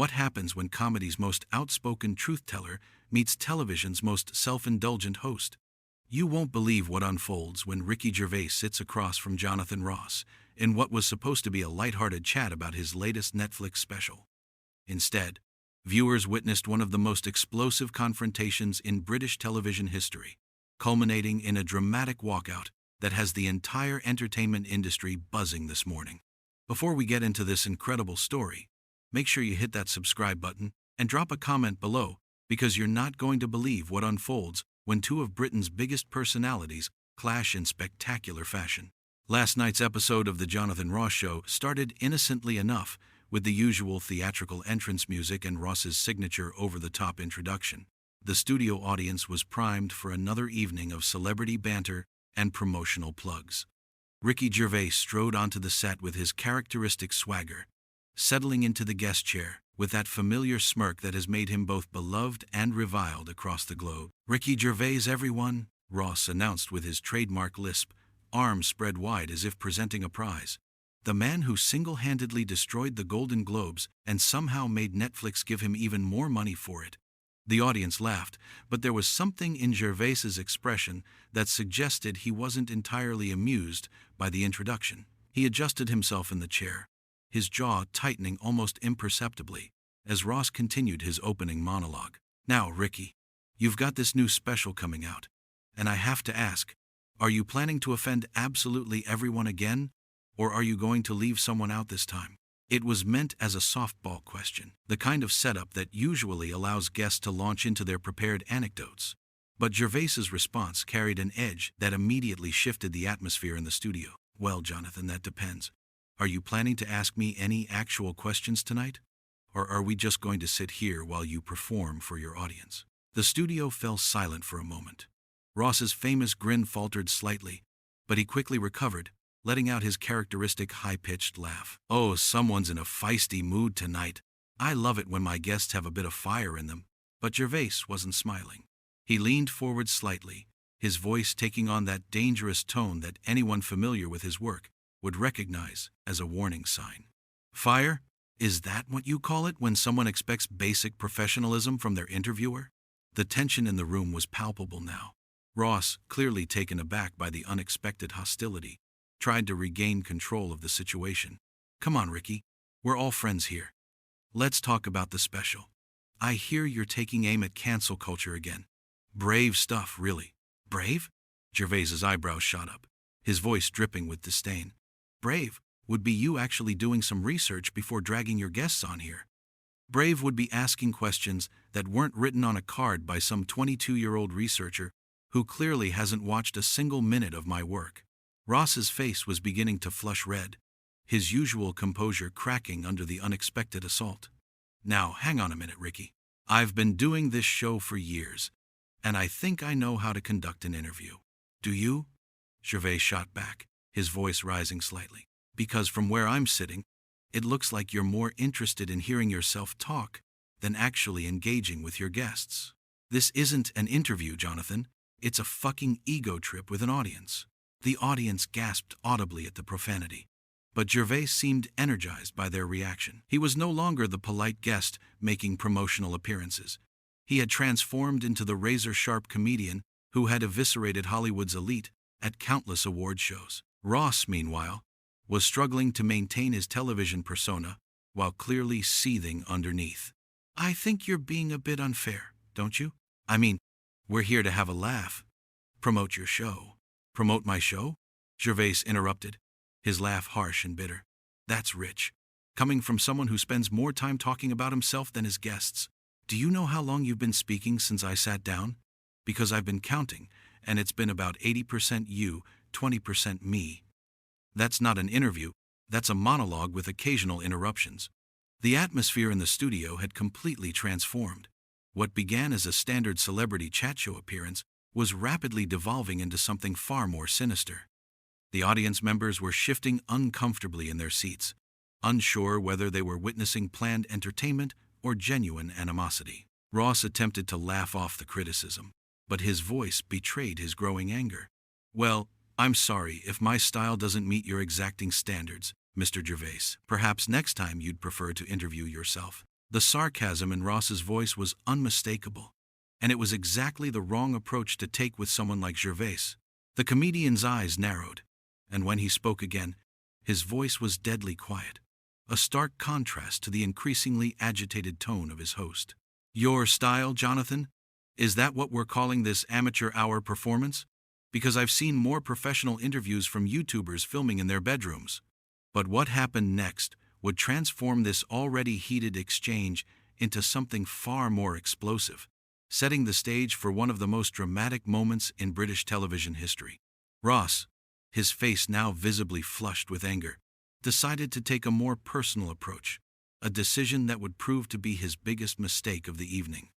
What happens when comedy's most outspoken truth-teller meets television's most self-indulgent host? You won't believe what unfolds when Ricky Gervais sits across from Jonathan Ross in what was supposed to be a lighthearted chat about his latest Netflix special. Instead, viewers witnessed one of the most explosive confrontations in British television history, culminating in a dramatic walkout that has the entire entertainment industry buzzing this morning. Before we get into this incredible story, make sure you hit that subscribe button and drop a comment below, because you're not going to believe what unfolds when two of Britain's biggest personalities clash in spectacular fashion. Last night's episode of The Jonathan Ross Show started innocently enough, with the usual theatrical entrance music and Ross's signature over-the-top introduction. The studio audience was primed for another evening of celebrity banter and promotional plugs. Ricky Gervais strode onto the set with his characteristic swagger, settling into the guest chair with that familiar smirk that has made him both beloved and reviled across the globe. "Ricky Gervais, everyone," Ross announced with his trademark lisp, arms spread wide as if presenting a prize. The man who single-handedly destroyed the Golden Globes and somehow made Netflix give him even more money for it. The audience laughed, but there was something in Gervais's expression that suggested he wasn't entirely amused by the introduction. He adjusted himself in the chair, his jaw tightening almost imperceptibly, as Ross continued his opening monologue. "Now, Ricky, you've got this new special coming out, and I have to ask, are you planning to offend absolutely everyone again, or are you going to leave someone out this time?" It was meant as a softball question, the kind of setup that usually allows guests to launch into their prepared anecdotes. But Gervais's response carried an edge that immediately shifted the atmosphere in the studio. "Well, Jonathan, that depends. Are you planning to ask me any actual questions tonight? Or are we just going to sit here while you perform for your audience?" The studio fell silent for a moment. Ross's famous grin faltered slightly, but he quickly recovered, letting out his characteristic high-pitched laugh. "Oh, someone's in a feisty mood tonight. I love it when my guests have a bit of fire in them." But Gervais wasn't smiling. He leaned forward slightly, his voice taking on that dangerous tone that anyone familiar with his work would recognize as a warning sign. "Fire? Is that what you call it when someone expects basic professionalism from their interviewer?" The tension in the room was palpable now. Ross, clearly taken aback by the unexpected hostility, tried to regain control of the situation. "Come on, Ricky. We're all friends here. Let's talk about the special. I hear you're taking aim at cancel culture again. Brave stuff, really." "Brave?" Gervais's eyebrows shot up, his voice dripping with disdain. "Brave would be you actually doing some research before dragging your guests on here. Brave would be asking questions that weren't written on a card by some 22-year-old researcher who clearly hasn't watched a single minute of my work." Ross's face was beginning to flush red, his usual composure cracking under the unexpected assault. "Now, hang on a minute, Ricky. I've been doing this show for years, and I think I know how to conduct an interview." "Do you?" Gervais shot back, his voice rising slightly. "Because from where I'm sitting, it looks like you're more interested in hearing yourself talk than actually engaging with your guests. This isn't an interview, Jonathan. It's a fucking ego trip with an audience." The audience gasped audibly at the profanity, but Gervais seemed energized by their reaction. He was no longer the polite guest making promotional appearances. He had transformed into the razor-sharp comedian who had eviscerated Hollywood's elite at countless award shows. Ross, meanwhile, was struggling to maintain his television persona while clearly seething underneath. "I think you're being a bit unfair, don't you? I mean, we're here to have a laugh. Promote your show." "Promote my show?" Gervais interrupted, his laugh harsh and bitter. "That's rich, coming from someone who spends more time talking about himself than his guests. Do you know how long you've been speaking since I sat down? Because I've been counting, and it's been about 80% you, 20% me. That's not an interview, that's a monologue with occasional interruptions." The atmosphere in the studio had completely transformed. What began as a standard celebrity chat show appearance was rapidly devolving into something far more sinister. The audience members were shifting uncomfortably in their seats, unsure whether they were witnessing planned entertainment or genuine animosity. Ross attempted to laugh off the criticism, but his voice betrayed his growing anger. "Well, I'm sorry if my style doesn't meet your exacting standards, Mr. Gervais. Perhaps next time you'd prefer to interview yourself." The sarcasm in Ross's voice was unmistakable, and it was exactly the wrong approach to take with someone like Gervais. The comedian's eyes narrowed, and when he spoke again, his voice was deadly quiet, a stark contrast to the increasingly agitated tone of his host. "Your style, Jonathan? Is that what we're calling this amateur hour performance? Because I've seen more professional interviews from YouTubers filming in their bedrooms." But what happened next would transform this already heated exchange into something far more explosive, setting the stage for one of the most dramatic moments in British television history. Ross, his face now visibly flushed with anger, decided to take a more personal approach, a decision that would prove to be his biggest mistake of the evening.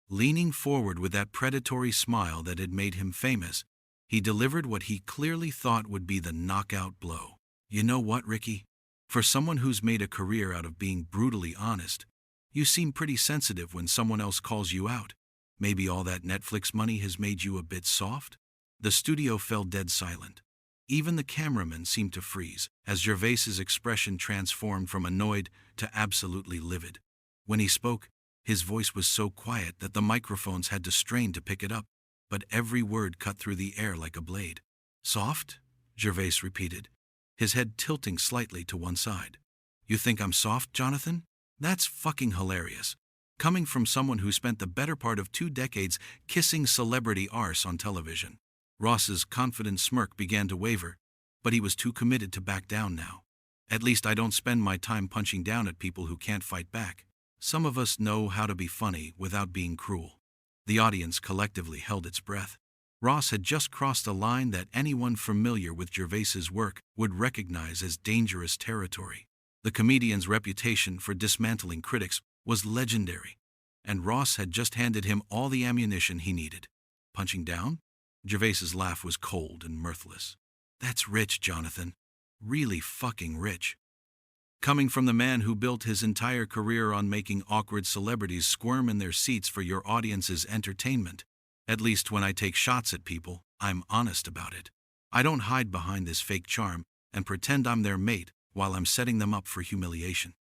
Leaning forward with that predatory smile that had made him famous, he delivered what he clearly thought would be the knockout blow. "You know what, Ricky? For someone who's made a career out of being brutally honest, you seem pretty sensitive when someone else calls you out. Maybe all that Netflix money has made you a bit soft?" The studio fell dead silent. Even the cameraman seemed to freeze, as Gervais's expression transformed from annoyed to absolutely livid. When he spoke, his voice was so quiet that the microphones had to strain to pick it up, but every word cut through the air like a blade. "Soft?" Gervais repeated, his head tilting slightly to one side. "You think I'm soft, Jonathan? That's fucking hilarious. Coming from someone who spent the better part of 2 decades kissing celebrity arse on television." Ross's confident smirk began to waver, but he was too committed to back down now. "At least I don't spend my time punching down at people who can't fight back. Some of us know how to be funny without being cruel." The audience collectively held its breath. Ross had just crossed a line that anyone familiar with Gervais's work would recognize as dangerous territory. The comedian's reputation for dismantling critics was legendary, and Ross had just handed him all the ammunition he needed. Punching down? Gervais's laugh was cold and mirthless. "That's rich, Jonathan. Really fucking rich. Coming from the man who built his entire career on making awkward celebrities squirm in their seats for your audience's entertainment. At least when I take shots at people, I'm honest about it. I don't hide behind this fake charm and pretend I'm their mate while I'm setting them up for humiliation."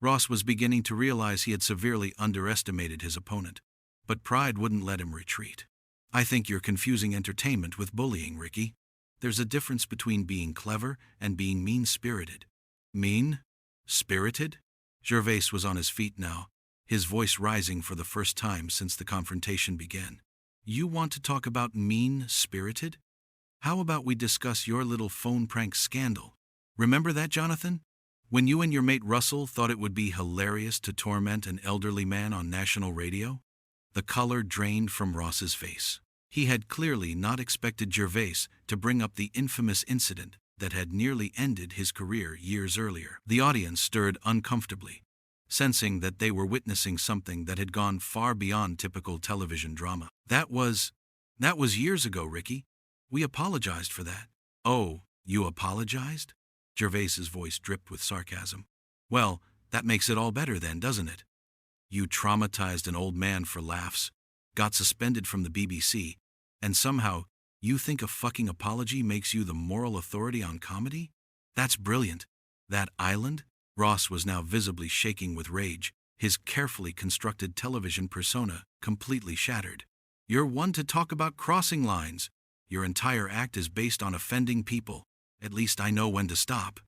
Ross was beginning to realize he had severely underestimated his opponent, but pride wouldn't let him retreat. "I think you're confusing entertainment with bullying, Ricky. There's a difference between being clever and being mean-spirited." "Mean-spirited?" Gervais was on his feet now, his voice rising for the first time since the confrontation began. "You want to talk about mean-spirited? How about we discuss your little phone prank scandal? Remember that, Jonathan? When you and your mate Russell thought it would be hilarious to torment an elderly man on national radio?" The color drained from Ross's face. He had clearly not expected Gervais to bring up the infamous incident that had nearly ended his career years earlier. The audience stirred uncomfortably, sensing that they were witnessing something that had gone far beyond typical television drama. That was years ago, Ricky. We apologized for that." "Oh, you apologized?" Gervais's voice dripped with sarcasm. "Well, that makes it all better then, doesn't it? You traumatized an old man for laughs, got suspended from the BBC, and somehow you think a fucking apology makes you the moral authority on comedy? That's brilliant. That island?" Ross was now visibly shaking with rage, his carefully constructed television persona completely shattered. "You're one to talk about crossing lines. Your entire act is based on offending people. At least I know when to stop."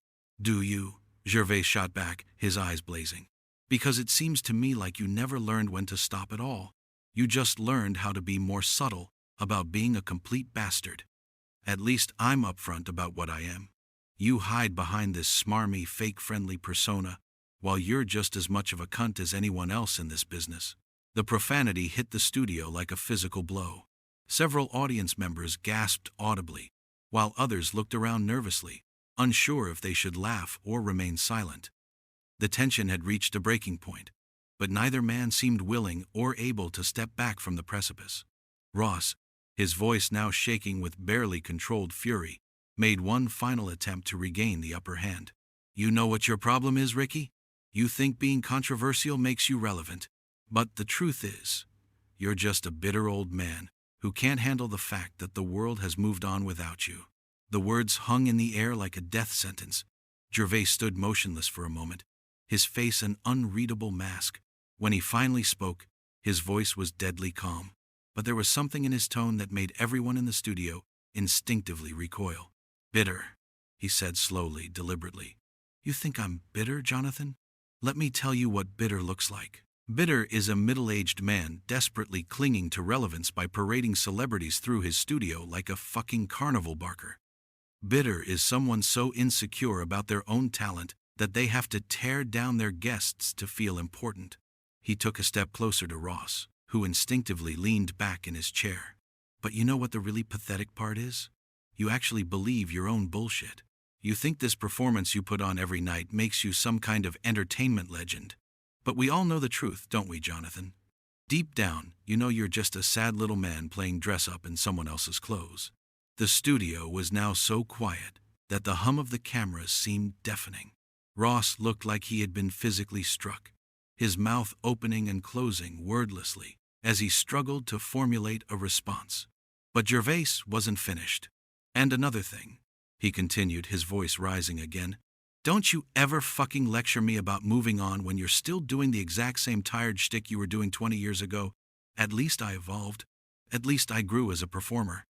"Do you?" Gervais shot back, his eyes blazing. "Because it seems to me like you never learned when to stop at all. You just learned how to be more subtle about being a complete bastard. At least I'm upfront about what I am. You hide behind this smarmy, fake-friendly persona, while you're just as much of a cunt as anyone else in this business." The profanity hit the studio like a physical blow. Several audience members gasped audibly, while others looked around nervously, unsure if they should laugh or remain silent. The tension had reached a breaking point, but neither man seemed willing or able to step back from the precipice. Ross, his voice now shaking with barely controlled fury, made one final attempt to regain the upper hand. "You know what your problem is, Ricky? You think being controversial makes you relevant. But the truth is, you're just a bitter old man who can't handle the fact that the world has moved on without you." The words hung in the air like a death sentence. Gervais stood motionless for a moment, his face an unreadable mask, When he finally spoke, his voice was deadly calm, but there was something in his tone that made everyone in the studio instinctively recoil. "Bitter," he said slowly, deliberately. "You think I'm bitter, Jonathan? Let me tell you what bitter looks like. Bitter is a middle-aged man desperately clinging to relevance by parading celebrities through his studio like a fucking carnival barker. Bitter is someone so insecure about their own talent that they have to tear down their guests to feel important." He took a step closer to Ross, who instinctively leaned back in his chair. "But you know what the really pathetic part is? You actually believe your own bullshit. You think this performance you put on every night makes you some kind of entertainment legend. But we all know the truth, don't we, Jonathan? Deep down, you know you're just a sad little man playing dress-up in someone else's clothes." The studio was now so quiet that the hum of the cameras seemed deafening. Ross looked like he had been physically struck, his mouth opening and closing wordlessly as he struggled to formulate a response. But Gervais wasn't finished. "And another thing," he continued, his voice rising again, "don't you ever fucking lecture me about moving on when you're still doing the exact same tired shtick you were doing 20 years ago. At least I evolved. At least I grew as a performer.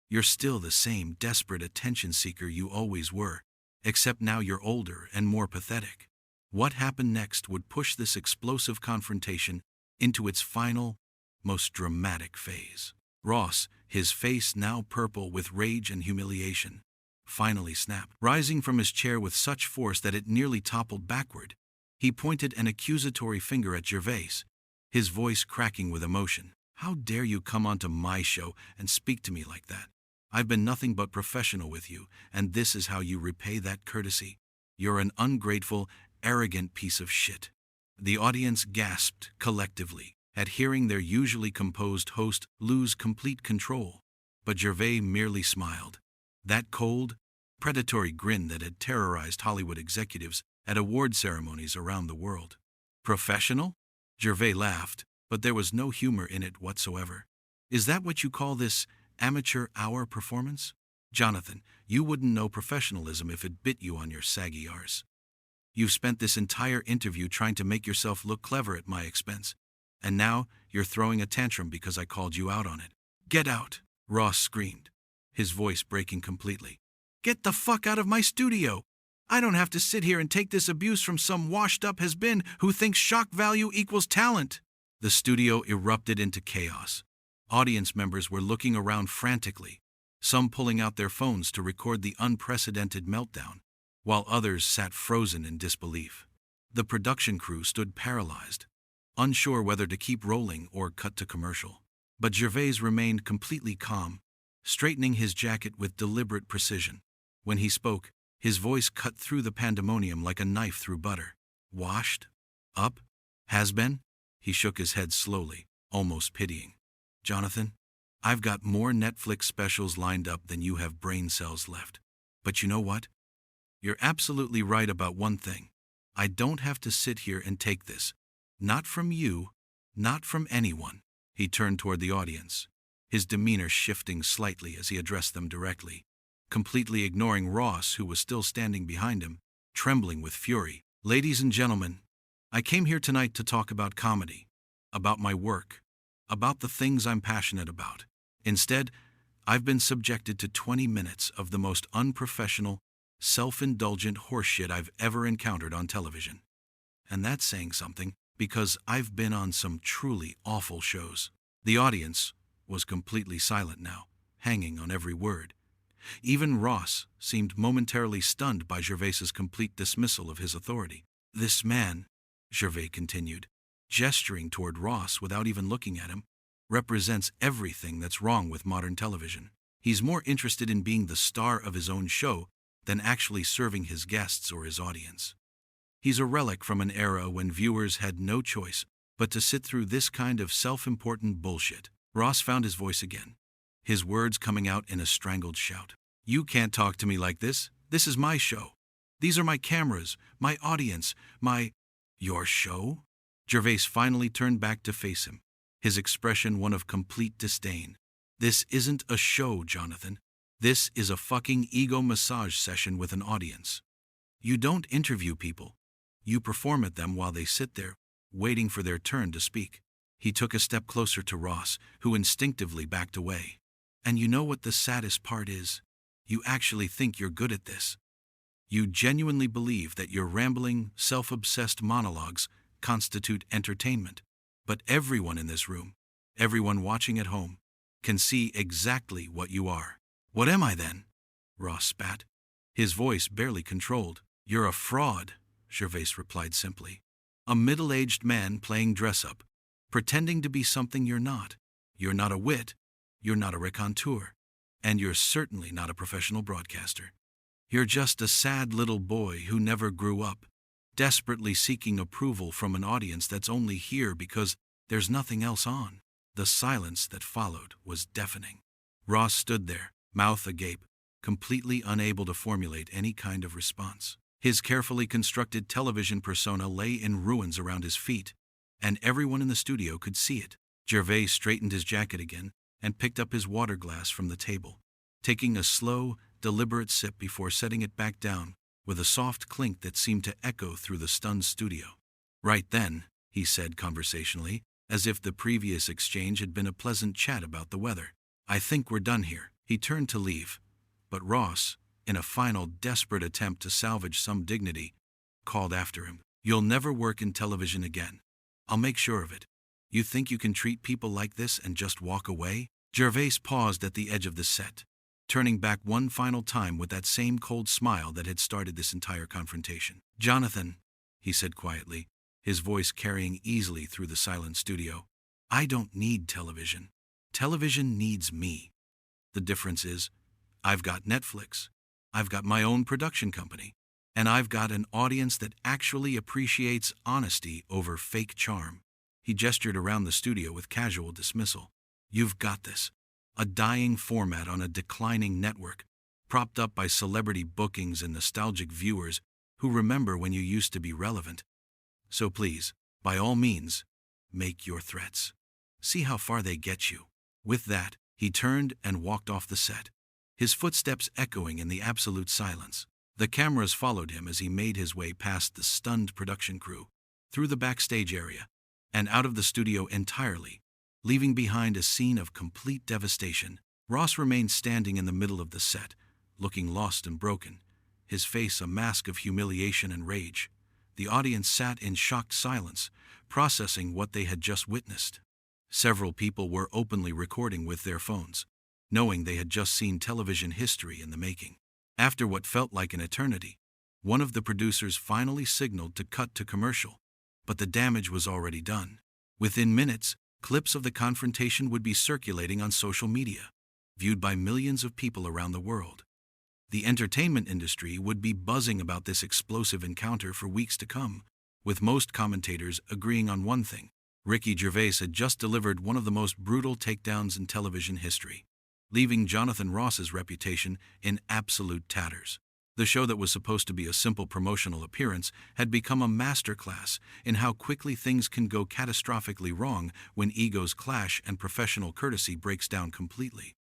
You're still the same desperate attention seeker you always were, except now you're older and more pathetic." What happened next would push this explosive confrontation into its final, most dramatic phase. Ross, his face now purple with rage and humiliation, finally snapped. Rising from his chair with such force that it nearly toppled backward, he pointed an accusatory finger at Gervais, his voice cracking with emotion. "How dare you come onto my show and speak to me like that? I've been nothing but professional with you, and this is how you repay that courtesy? You're an ungrateful, arrogant piece of shit." The audience gasped collectively at hearing their usually composed host lose complete control, but Gervais merely smiled. That cold, predatory grin that had terrorized Hollywood executives at award ceremonies around the world. "Professional?" Gervais laughed, but there was no humor in it whatsoever. "Is that what you call this amateur hour performance? Jonathan, you wouldn't know professionalism if it bit you on your saggy arse. You've spent this entire interview trying to make yourself look clever at my expense, and now you're throwing a tantrum because I called you out on it. Get out!" Ross screamed, his voice breaking completely. "Get the fuck out of my studio! I don't have to sit here and take this abuse from some washed-up has-been who thinks shock value equals talent." The studio erupted into chaos. Audience members were looking around frantically, some pulling out their phones to record the unprecedented meltdown, while others sat frozen in disbelief. The production crew stood paralyzed, unsure whether to keep rolling or cut to commercial. But Gervais remained completely calm, straightening his jacket with deliberate precision. When he spoke, his voice cut through the pandemonium like a knife through butter. "Washed? Up? Has been?" He shook his head slowly, almost pitying. "Jonathan, I've got more Netflix specials lined up than you have brain cells left. But you know what? You're absolutely right about one thing. I don't have to sit here and take this. Not from you, not from anyone." He turned toward the audience, his demeanor shifting slightly as he addressed them directly, completely ignoring Ross, who was still standing behind him, trembling with fury. "Ladies and gentlemen, I came here tonight to talk about comedy, about my work, about the things I'm passionate about. Instead, I've been subjected to 20 minutes of the most unprofessional, self-indulgent horseshit I've ever encountered on television. And that's saying something, because I've been on some truly awful shows." The audience was completely silent now, hanging on every word. Even Ross seemed momentarily stunned by Gervais's complete dismissal of his authority. "This man," Gervais continued, gesturing toward Ross without even looking at him, "represents everything that's wrong with modern television. He's more interested in being the star of his own show than actually serving his guests or his audience. He's a relic from an era when viewers had no choice but to sit through this kind of self-important bullshit." Ross found his voice again, his words coming out in a strangled shout. "You can't talk to me like this. This is my show. These are my cameras, my audience, Your show?" Gervais finally turned back to face him, his expression one of complete disdain. "This isn't a show, Jonathan. This is a fucking ego massage session with an audience. You don't interview people. You perform at them while they sit there, waiting for their turn to speak. He took a step closer to Ross, who instinctively backed away. And you know what the saddest part is? You actually think you're good at this. You genuinely believe that your rambling, self-obsessed monologues constitute entertainment. But everyone in this room, everyone watching at home, can see exactly what you are. What am I then? Ross spat, his voice barely controlled. You're a fraud, Gervais replied simply. A middle-aged man playing dress-up, pretending to be something you're not. You're not a wit, you're not a raconteur, and you're certainly not a professional broadcaster. You're just a sad little boy who never grew up, desperately seeking approval from an audience that's only here because there's nothing else on. The silence that followed was deafening. Ross stood there, mouth agape, completely unable to formulate any kind of response. His carefully constructed television persona lay in ruins around his feet, and everyone in the studio could see it. Gervais straightened his jacket again and picked up his water glass from the table, taking a slow, deliberate sip before setting it back down with a soft clink that seemed to echo through the stunned studio. Right then, he said conversationally, as if the previous exchange had been a pleasant chat about the weather, I think we're done here. He turned to leave, but Ross, in a final desperate attempt to salvage some dignity, called after him, You'll never work in television again. I'll make sure of it. You think you can treat people like this and just walk away? Gervais paused at the edge of the set, turning back one final time with that same cold smile that had started this entire confrontation. Jonathan, he said quietly, his voice carrying easily through the silent studio, I don't need television. Television needs me. The difference is, I've got Netflix, I've got my own production company, and I've got an audience that actually appreciates honesty over fake charm. He gestured around the studio with casual dismissal. You've got this. A dying format on a declining network, propped up by celebrity bookings and nostalgic viewers who remember when you used to be relevant. So please, by all means, make your threats. See how far they get you. With that, he turned and walked off the set, his footsteps echoing in the absolute silence. The cameras followed him as he made his way past the stunned production crew, through the backstage area, and out of the studio entirely, leaving behind a scene of complete devastation. Ross remained standing in the middle of the set, looking lost and broken, his face a mask of humiliation and rage. The audience sat in shocked silence, processing what they had just witnessed. Several people were openly recording with their phones, knowing they had just seen television history in the making. After what felt like an eternity, one of the producers finally signaled to cut to commercial, but the damage was already done. Within minutes, clips of the confrontation would be circulating on social media, viewed by millions of people around the world. The entertainment industry would be buzzing about this explosive encounter for weeks to come, with most commentators agreeing on one thing. Ricky Gervais had just delivered one of the most brutal takedowns in television history, leaving Jonathan Ross's reputation in absolute tatters. The show that was supposed to be a simple promotional appearance had become a masterclass in how quickly things can go catastrophically wrong when egos clash and professional courtesy breaks down completely.